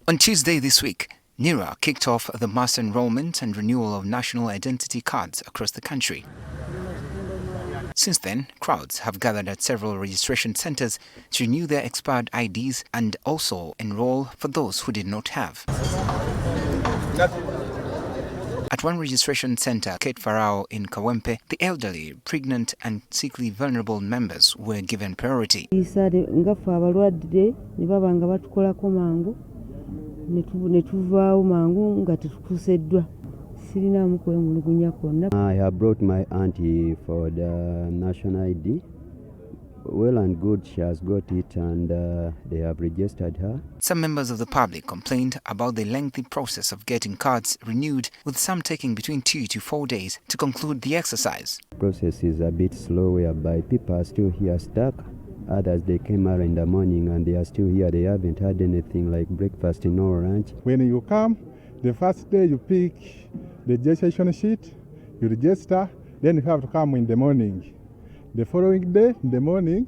On Tuesday this week, NIRA kicked off the mass enrollment and renewal of national identity cards across the country. Since then, crowds have gathered at several registration centers to renew their expired IDs and also enroll for those who did not have. At one registration center, Kate Farao in Kawempe, the elderly, pregnant and sickly vulnerable members were given priority. I have brought my auntie for the national ID. Well and good, she has got it and they have registered her. Some members of the public complained about the lengthy process of getting cards renewed, with some taking between 2 to 4 days to conclude the exercise. The process is a bit slow, whereby people are still here stuck. Others, they came out in the morning and they are still here. They haven't had anything like breakfast or lunch. When you come, the first day you pick the registration sheet, you register, then you have to come in the morning. The following day, in the morning,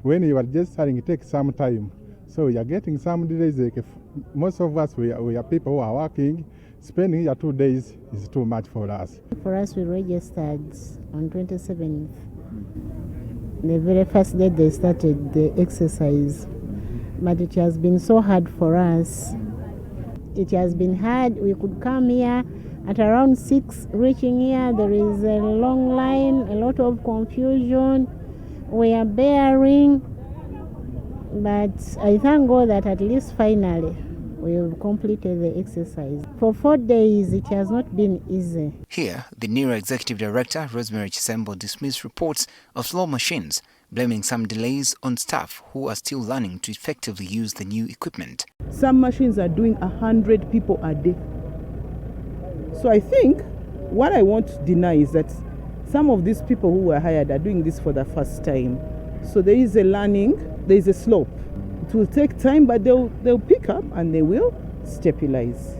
when you are registering, it takes some time. So you are getting some delays. Like most of us, we are people who are working. Spending here 2 days is too much for us. For us, we registered on 27th. The very first day they started the exercise. But it has been so hard for us. It has been hard. We could come here at around 6, reaching here, there is a long line, a lot of confusion. We are bearing, but I thank God that at least finally we have completed the exercise. For 4 days, it has not been easy. Here, the NIRA Executive Director, Rosemary Chisembo, dismissed reports of slow machines, blaming some delays on staff who are still learning to effectively use the new equipment. Some machines are doing 100 people a day. So I think what I want to deny is that some of these people who were hired are doing this for the first time. So there is a learning, there is a slope. It will take time, but they'll pick up and they will stabilize.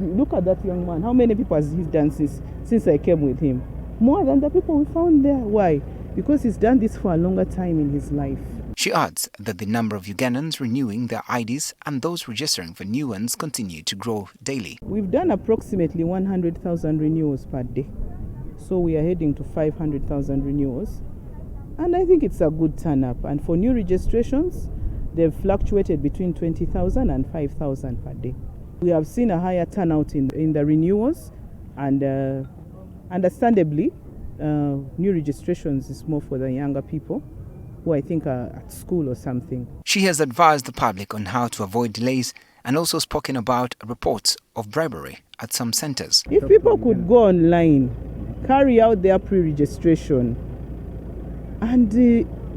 Look at that young man. How many people has he done since I came with him? More than the people we found there. Why? Because he's done this for a longer time in his life. She adds that the number of Ugandans renewing their IDs and those registering for new ones continue to grow daily. We've done approximately 100,000 renewals per day. So we are heading to 500,000 renewals. And I think it's a good turn-up. And for new registrations, they've fluctuated between 20,000 and 5,000 per day. We have seen a higher turnout in the renewals, and understandably, new registrations is more for the younger people who I think are at school or something. She has advised the public on how to avoid delays and also spoken about reports of bribery at some centers. If people could go online, carry out their pre-registration, and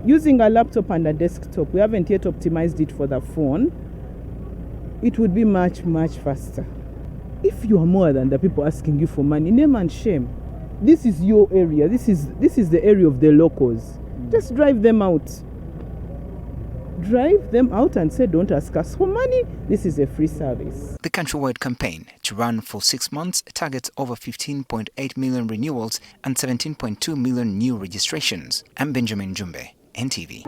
using a laptop and a desktop, we haven't yet optimized it for the phone, it would be much, much faster. If you are more than the people asking you for money, name and shame. This is your area. This is the area of the locals. Just drive them out. Drive them out and say, don't ask us for money. This is a free service. The countrywide campaign, to run for 6 months, targets over 15.8 million renewals and 17.2 million new registrations. I'm Benjamin Jumbe, NTV.